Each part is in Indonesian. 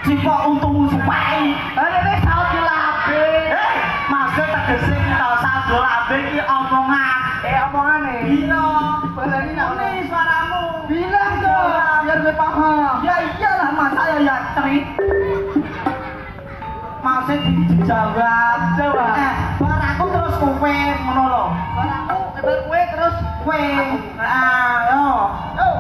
Cipok untungmu supai. Ini saut labe. Maksud tegese kita saldo labe iki omongan. Omongane. Iya. Balani nak ini suaramu. Bilang dong biar gue paham. Ya iyalah masa ya cerit. Maksud dijawab. Jawab. Bar aku terus kowe ngono lho. Bar aku kowe terus kowe. Yo. Yo.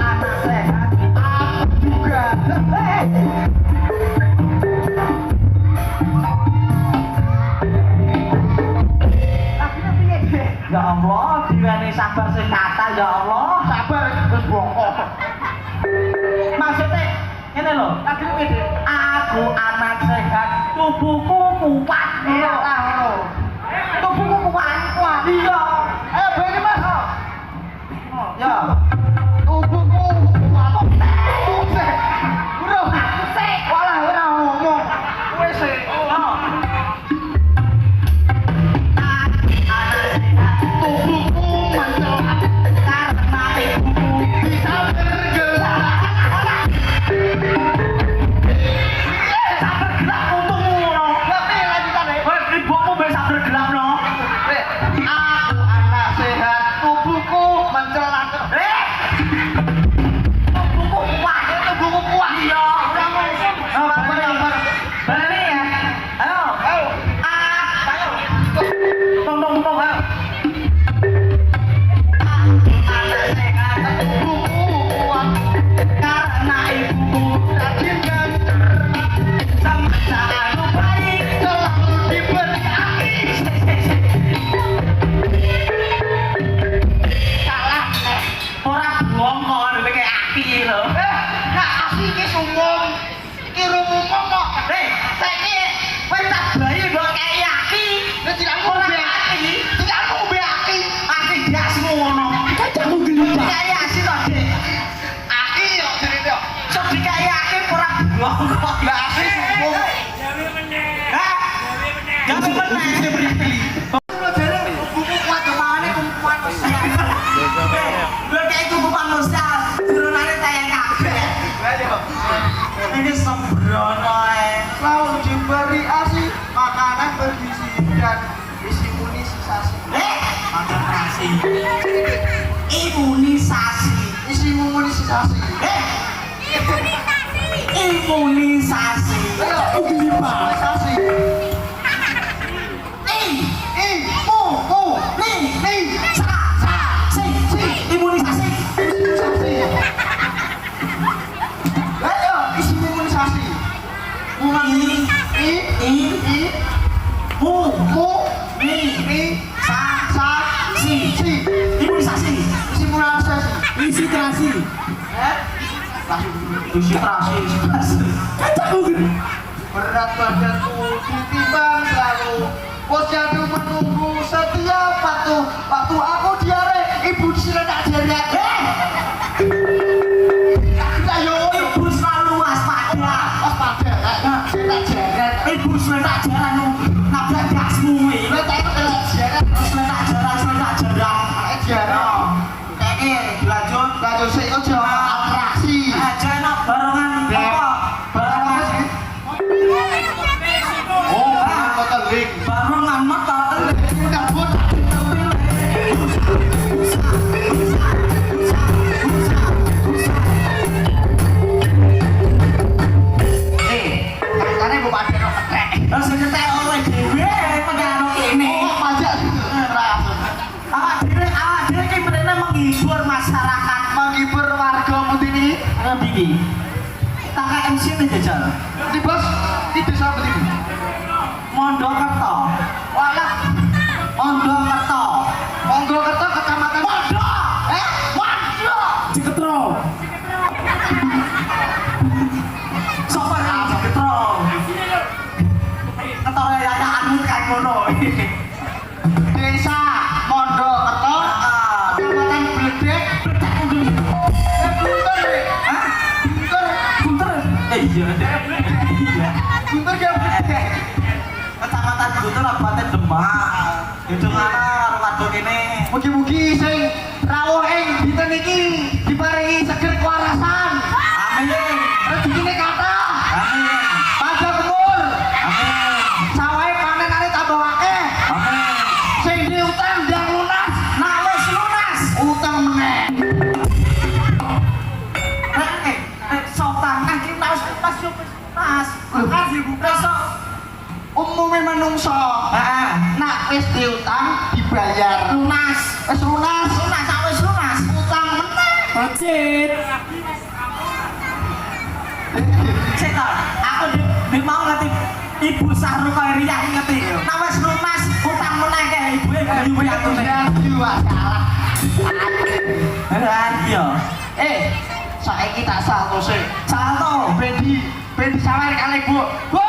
Anak sehat, aku juga. Ya Allah, diweni sabar sing kata ya Allah. Sabar wis bongkok. Maksudnya ngene lho, lagi piye? Aku anak sehat, tubuhku kuat. Iya lah ngono. Tubuhku kuat. Iya. Bene Mas. Ya. Tubuhku kuat. Bro, sik. Walah ora ngomong. Wis sik. Tubuhku mencelat karena ibuku bisa bergerak. Bisa bergerak untungmu no. Ngerti lanjutane? Wes ibuku bisa bergerak no. Aku anak sehat, tubuhku mencelat. Tubuhku kuat. Iya. Udah ngomong. Berani ya? Ayo. Ayo. Ayo. Tong ayo. Anak sehat, tubuhku kuat karena ibuku rajin dan cermat. Sama cara baik selalu diberi aki. Salah nek ora bohong kok ngene kayak aki lho. Gak asli iki sumum. Iki rumum kok. Saiki wis tak bayi kok kayak aki. Nek dilaku ora aki. Dilaku be aki. Aki diasmu ngono. Kacamu geli. Kayak asi to, Dik. Aki yo jenenge yo. Sok dikayak aki ora bohong kok. Gak asli sumum. Gawe meneh. Hah? Gawe meneh. Buku kuat kemana kumpulan sosial. Lho kayak kumpulan sosial. Turunane tayang kabeh. Ini sembrono selalu diberi ASI, makanan bergizi dan imunisasi. Imunisasi. Imunisasi. Imunisasi. Imunisasi. Imunisasi. Imunisasi. Ayo, isi imunisasi. Imunisasi. Isi terasi. Isi terasi. Berat badanku ditimbang selalu. Posyandu menunggu setiap waktu aku diare. Ibu disini tak jeret. Ibu selalu waspada. Tak jeret. Ibu selalu tak jalan nabrak gasmu. Lo tak jeret. Tak jalan. Lanjut sih itu jalan atraksi. Jangan barengan apa? Barengan sih. Oh, motor link. Barengan motor. Kabut. Katanya gue pada no ketek. Terus ngetek oleh dewe pengaruh ini. Oh, pajak. Awak dewe ini benar menghibur masyarakat, menghibur warga Mutini. Ngerti? Tangga MC ini jajal. Di bos, di desa apa ini? Mondokerto. Walah. Mondokerto. Mondokerto kecamatan. Mondo. Mondo. Ciketro. Sopan. Desa Mondokerto, Kecamatan Bledek. Guntur. Hah? Guntur. Iya. Guntur ya Bledek. Kecamatan Guntur Kabupaten Demak. Hidungana karo wadon kene. Mugi-mugi sing rawuh ing dinten iki diparingi seger kewarasan. Amin. Rezekine kathah. Amin. Panjang umur. Amin. Sawahe panenane tambah akeh. Amin. Sing diutang ndang lunas, nak wis lunas, utang meneh. Sotang iki nak wis lunas yo wis lunas. Lunas ibu preso. Umume menungso, heeh, nak wis diutang dibayar lunas. Wis lunas, lunas, sak wis lunas, utang meneh. Bocit. Cek to, aku di mau ngerti Ibu Sahruka Ria ngerti yo. Nak wis lunas, utang meneh ke ibu atune. Iya, salah. Iya. Saiki tak salto sih. Salto, ben disawer kali Bu. Bu.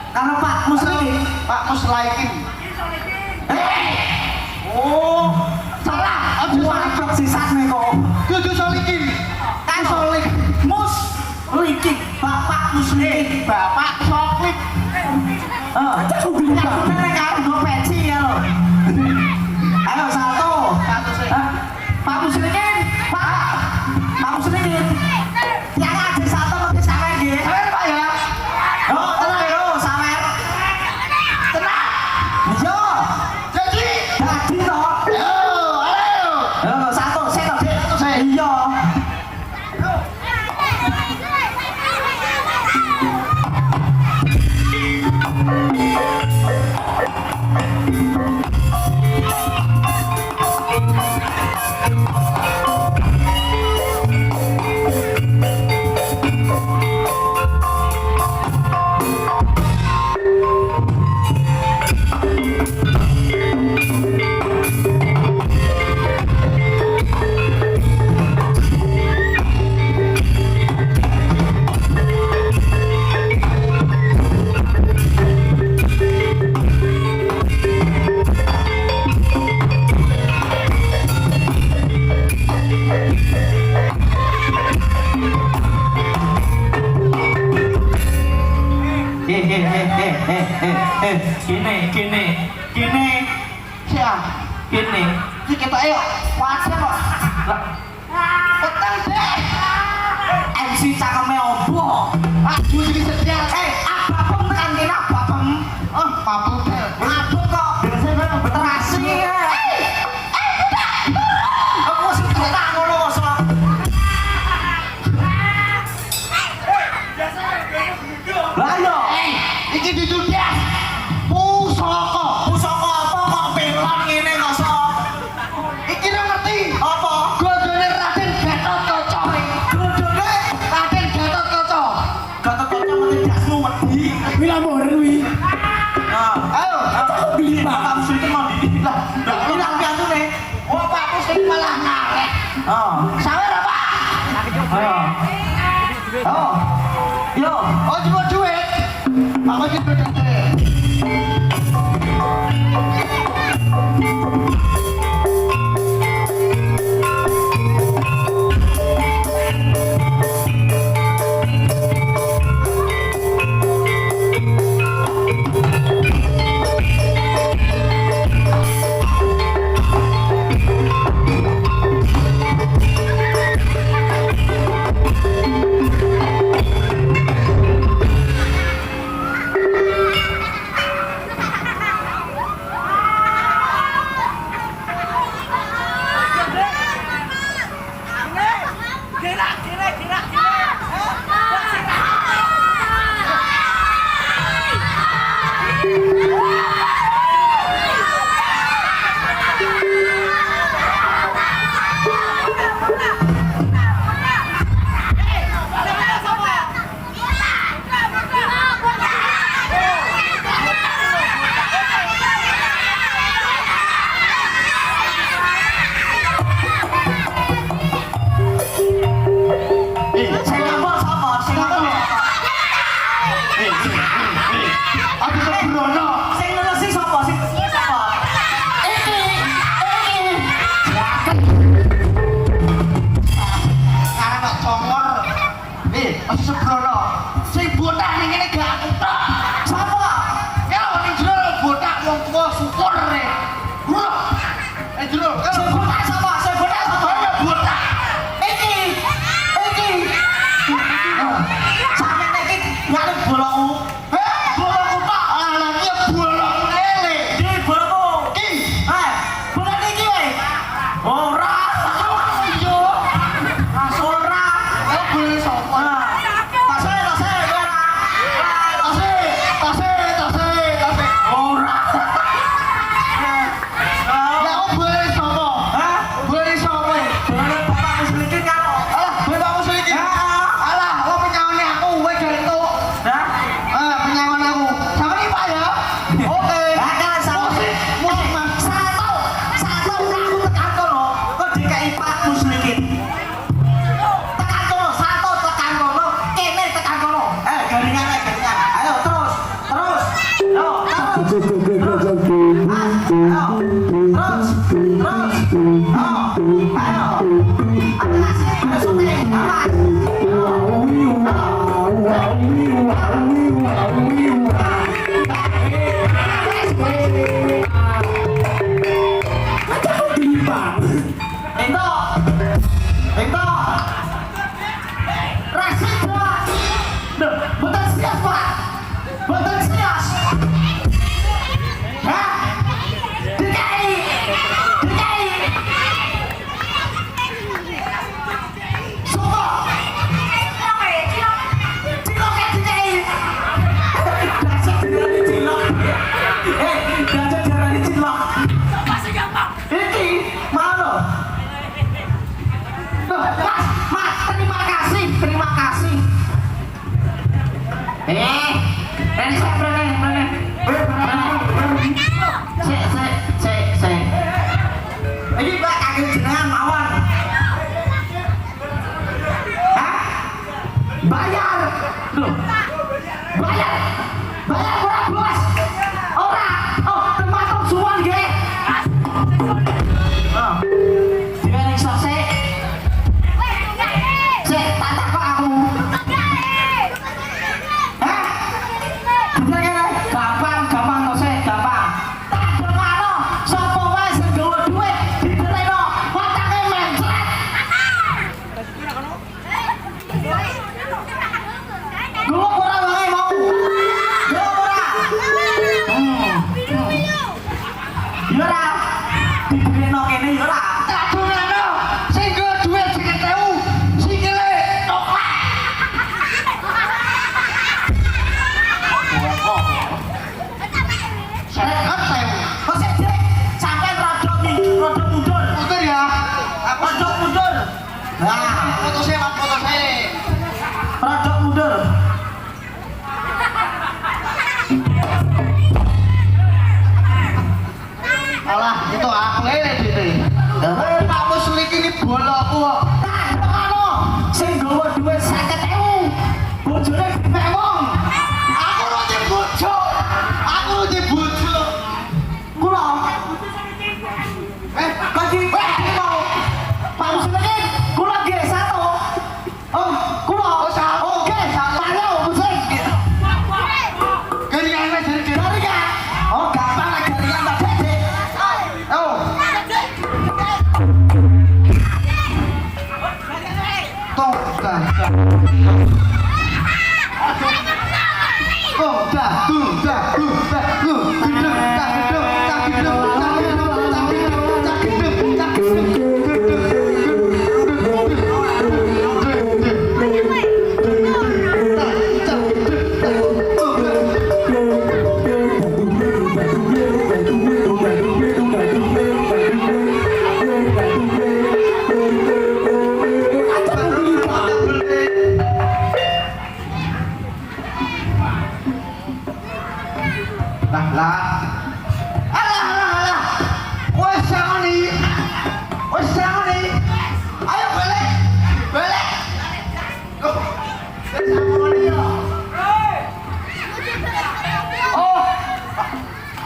Karo Pak Muslikin. Pak Muslikin. Oh, salah. Aja salah sisane kok. Kudu Solikin. Kan Solik. Muslikin. Bapak Muslikin. Bapak Soklik. Aku bilang karo go pensi ya lo. Ayo salto. Pak Muslikin. Pak Muslikin. Yang ada salto mesti sawer nggih. Sawer Pak ya. Oh, tenang yo, sawer. Tenang. Yo. Jadi to. Yo, ayo. Yo, satu, satu, satu saya. Iya. Gini. Siap. Gini. Iki ketok ayo. Wajah kok. Petang deh. MC cakeme opo? Aku iki setia. Apapun tekan kene apapun. Oh, papun. Ngabut kok. Terasi. Aku sing tak ngono kok. Lah yo. Iki dijudias. Pusaka apa kok pelon ngene kok sok. Iki ora ngerti. Apa? Godhone Raden Gatotkaca. Godhone Raden Gatotkaca. Gatotkaca mesti dasmu wedi. Kuwi lamoren kuwi. Nah, ayo, aku beli Pak Muslim mau di. Lah, iki nang piantune. Oh, Pak Muslim malah ngarek. Sawer apa? Ayo. Oh. Yo, oh cuma duit. Apa sih duitnya? siap Pak. Boten siap. Hah? DKI. Sopo? Cilok DKI. Dasar darani cilok. Dasar darani cilok. Iki mana? Mas, terima kasih. Ini saya berani. Saya. Ini Pak kaki jenengan mawon. Hah? Bayar. Loh. Bayar ora, Bos. Ora. Oh, termasuk suwon nggih. Oh. Dikene iso sik. Sik, tak takok aku. Hah? Gampang to sik, gampang. Tak dongano, sapa wae sing gawe duit ditereno, watake mencret. Gua ora wae mau. Gua ora. Yo ora. Ditereno kene yo ora. Tak dongano, sing gawe duit 50.000, sikile toklek. Mundur ya. Rodok mundur. Nah, foto saya. Rodok mundur. Alah, itu aku lele dite. Pak Muslik ini boloku kok. Tak ngono. Sing gawe duit 50.000. Bojone dipek wong. Aku ora di bojo. Kula. Kaki mau. Pak Muslik, kula nggih satu. Oh, kula. Oke, saya Muslik. Garingan wis garingan. Oh, gampang lah garingan tak dede. Oh. Alah. Wes sangoni. Ayo balik. Kok. Wes sangoni yo. Oh.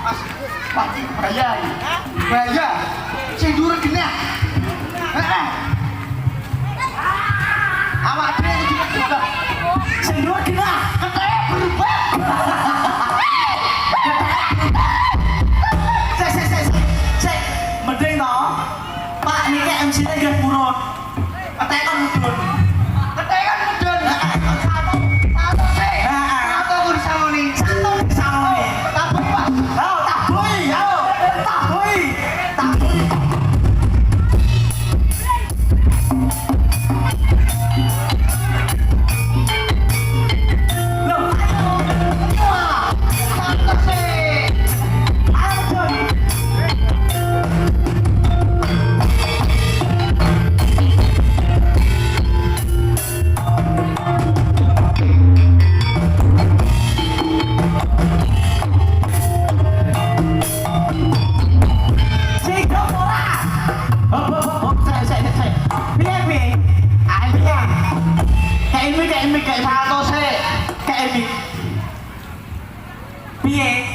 Mas, pasti bayar. Sing dhuwur genah. Heeh. Awak dhewe iki juga. Sing dhuwur genah. Keteke berubah. Mending to, Pak niki MC-ne nggih purun. Ketekan mudun. Satu sik. Satu kudu disangoni. Tabuh, Pak. Tabuhi. Loh, satu sik.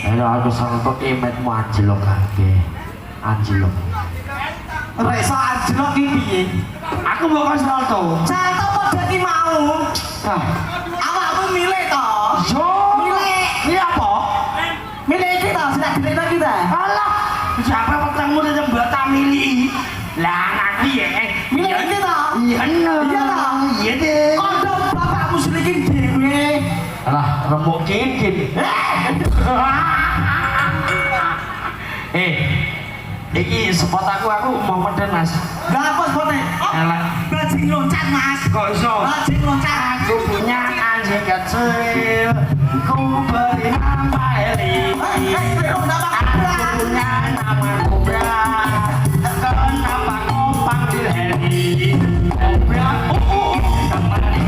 Aduh. Aku sampe kemetmu anjlok kake. Anjlok. Rek anjlok iki piye? Aku mau kon salto. Salto kok dadi mau. Awakmu milih to? Yo. Milih apa? Milih iki to, sing direna kita. Alah, siapa petengmu jembatan milih? Lah nanti ya. Milih iki to? Iya no. Iya to? Iya deh. Kondom bapakmu selikin dhewe. Alah, remuk kin. Iki spot aku mau meden Mas. Gak apa spotnya? Elek. Bajing loncat Mas. Kok iso? Bajing loncat. Aku punya anjing kecil, ku beri nama Eli. Aku punya nama Kobra, kenapa kau panggil Eli? Kobra, kemari.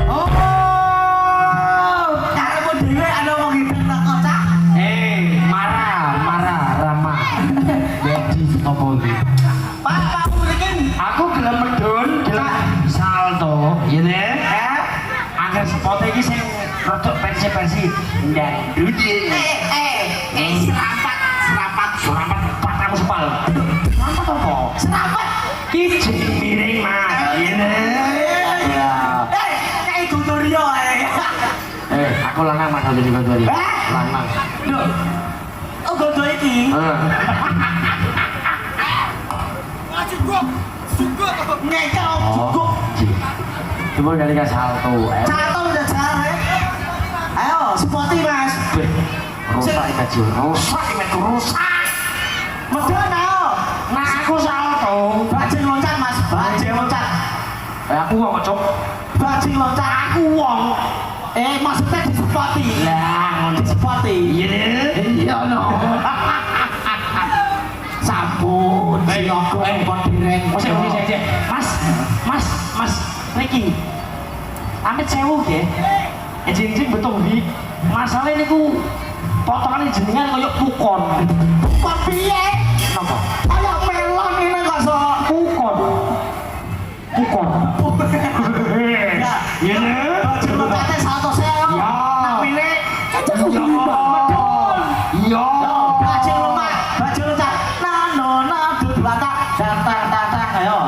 Oh, karepmu dhewe ana wong hidup tak kocak. Marah, Rama. Jadi apa iki? Pak mungkin Aku gelem medun, gelem salto, ya deh. Angger spot iki sing rodok versi ndang dudu. Serapat patamu sepal. Serapat apa? serapat. Ki miring Mas. Ini. Ya. Kayak Godorio Aku lanang Mas jadi Godorio. Lanang. Loh. Oh Godo iki. Nyekel cukup. Coba dari ke salto. Satu udah jalan. Ayo, spoti Mas. Rusak iki kecil. Rusak iki rusak. Medon ayo. Nah aku salto. Bajing loncat Mas, bajing loncat. Aku kok cok. Bajing loncat aku wong. Maksudnya di spoti. Lah, Di spoti. iya no. Sampun, sioko kon direng. Mas, Riki. Amit sewu nggih. Enjing betul iki. Masalah niku potongane jenengan koyo pukon. Kok piye? Napa? Ayo melon ini kok so. Pukon. Ya, Iya. bajing loncatnya 100 ewu. Ya. Nak milih. Iya. Iya. Bajing loncat. Nano duduk belakang. Tang. Ayo.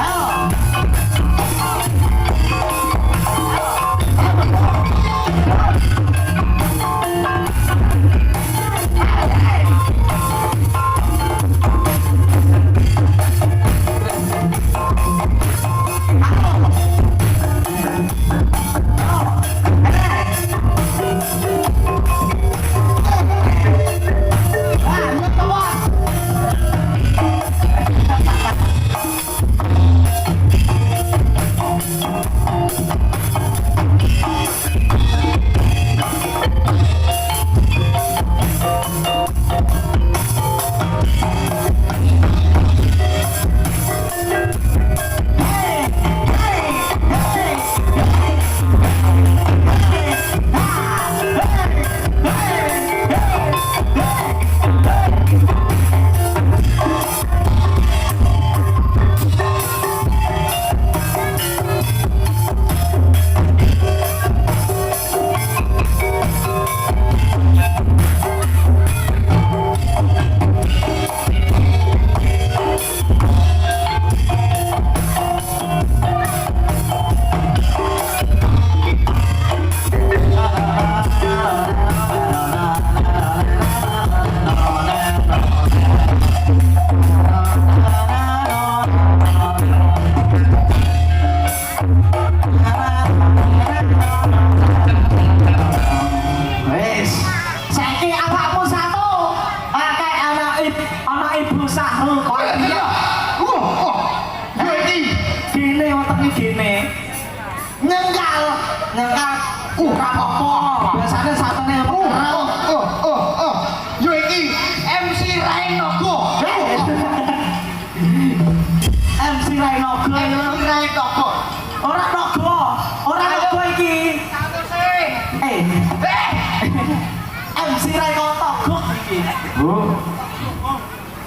Ayo.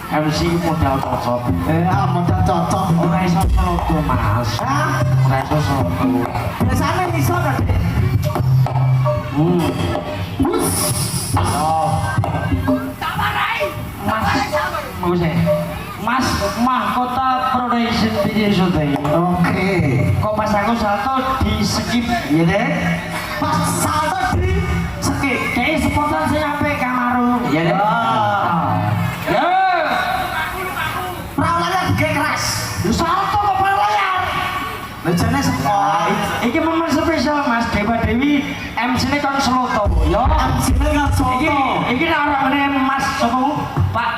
MC modal cocok. Modal cocok. Ora iso selodo, Mas. Ora iso selodo. Biasanya iso kan? Mas, mahkota production video syuting. Oke. Kok pas aku salto di skip, ya deh? Pas salto di Skip. Kayak spontan saya sampai Kamaru, ya deh? Ya. Perawalannya gede keras. Salto kok layar. Lejane sekolah. Iki momen spesial Mas Dewa Dewi MC-ne kon Sloto ya. MC-ne kan Iki soto. iki nek orangane Mas sapa? Pak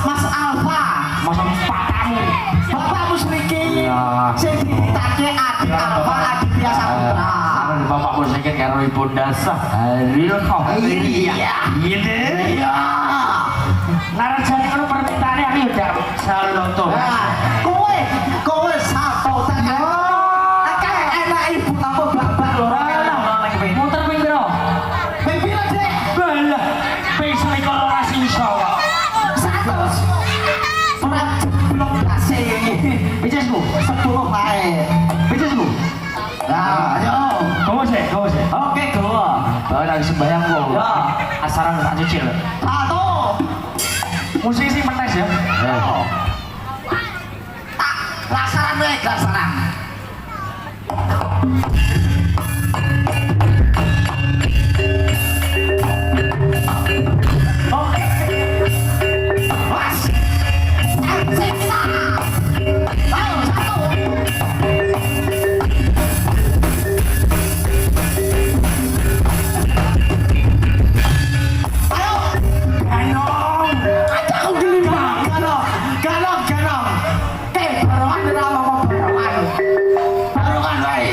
Mas Alfa. Mas Patamu. Bapakmu sedikit. Iya. Sing ditake Adik Alfa, Adik biasa putra. Bapakmu sedikit karo Ibu Dasah. Real kok. Iya. Iya. Narajane kono permintaane aku ya Salto. Kowe satu tekan. Akeh enak ibu apa bapak lho. Muter ping piro? Ping piro, Dek? Balah, ping 12 iso kok. 100. Ora belum kasih. Bijesmu, 10 wae. bijesmu. Nah, ayo. Gowo sih. Oke, go. Nang sembayang kok. Ya. Asaran tak cucil. Satu. Musik sih menes ya. Tak laksaran wae, laksaran. Oke. Mas. Sing kita. Ayo, satu. Ayo. Ayo. Aku gelimbang. Galong. Barongan ora ngomong barongan. Barongan wae.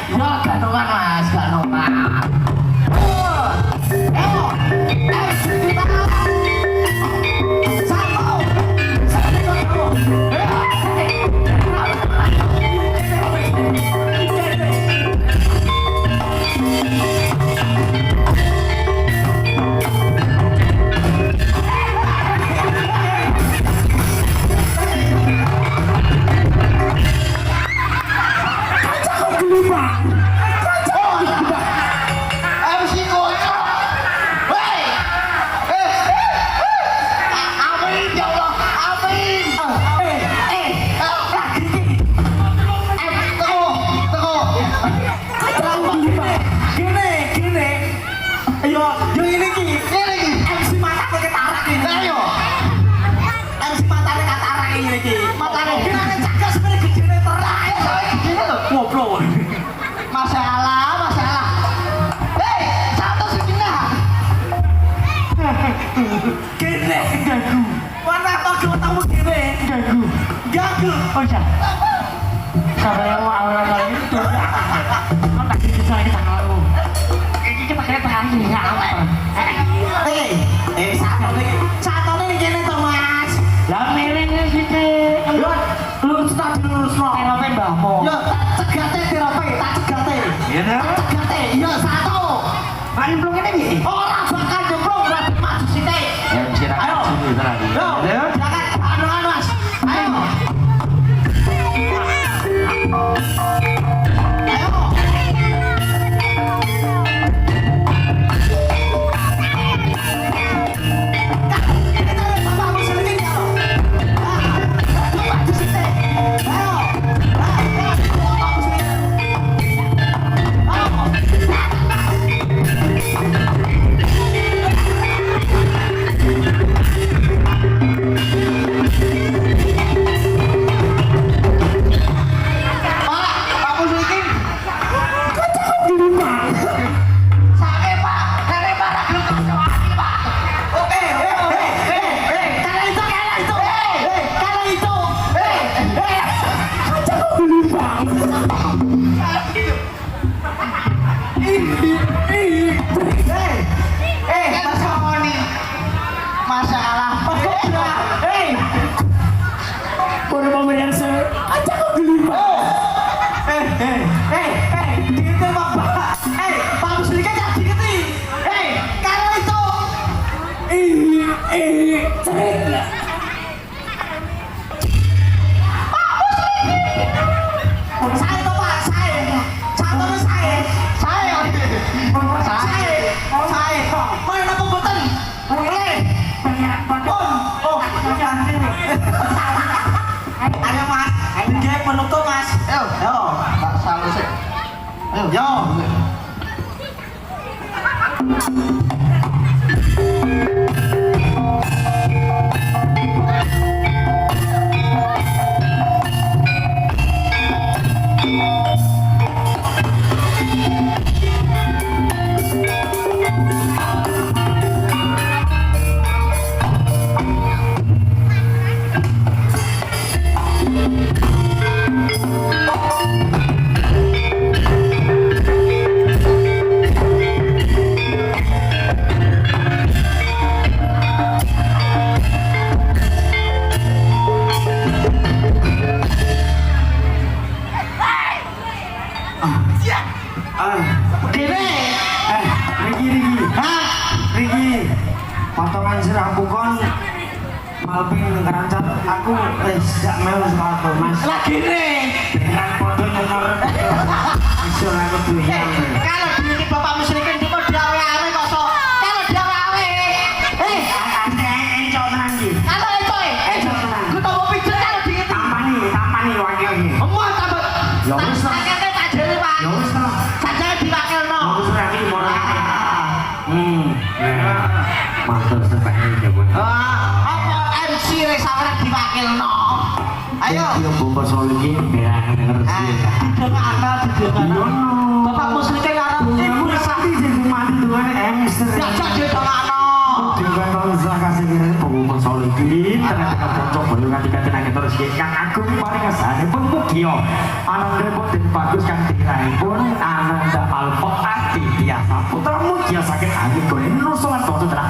Ya ganongan Mas, ganongan. Ayo. Kita. Satu. MC kocok. Hei. Amin ya Allah. Amin. Lagi iki. Teko. Gini. Yo ini iki. MC matane ketarak iki. Ayo. MC matane katarak iki. Matane gini cagas mene gedene terak. Gini lho. Ngobrol. Masalah. Hei, satu segini. Gini, gagu. Mana kau tahu gini? Gagu. Oh iya. Sampai yang awal kali itu. Kau tak bisa kita kalau. Ini kita pakai tangan ya apa? Satu nih gini tuh Mas. Lah melengnya gitu. Lurus tak lurus no. Terope mbahmu. Yo, cegate terapi, tak cegate. Iya dah. Cegate, yo satu. Main belum ini nih. Orang bakal jemplung berarti maju sini. Yang kira Ayo. sini tadi. Yo, silakan anu Mas. Ayo. Ayo. Ini tarik bapakmu sedikit ya. Maju sini. Ayo. Bapakmu sedikit. siraku kon malping ngerancang aku jak melu salto mas Lagi nih. dengan foto nomor iso aku duwe Kalau di bapak muslimin di kok diawe-awe kok sok. Kalau diawe-awe. encok tenan iki Kalau ecoy. encok tenan Ku tau pijet kalau di tampani wakil iki Emang tambah. Ya wis, Pak. Sakete tak jeli, Pak. ya wis to Sajane diwakilno. aku sudah iki mau mantul sebahnya jago Apa MC wis ora diwakilno. Ayo. yo bomba solo iki berangan ngerti Didongakno. Bapak muslimin ngarep ibu sakti sing mati duwe hamster Jajak didongakno. dengan bangsa kasih kira bomba solo iki ternyata bocok bayu kati-kati nang terus kang aku paling kesane pun kyo anang repot dan bagus kan pun ananda alfa ati biasa putramu dia sakit hati golek nusulan foto terang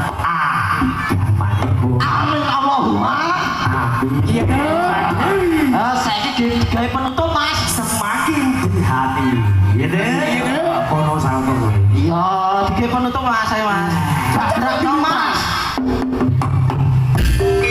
gamaniku Amin Allahumma. iya Saiki digawe penutup, Mas. semakin di hati gitu kono salto Iya, digawe penutup Mas, ayo Mas. Gerak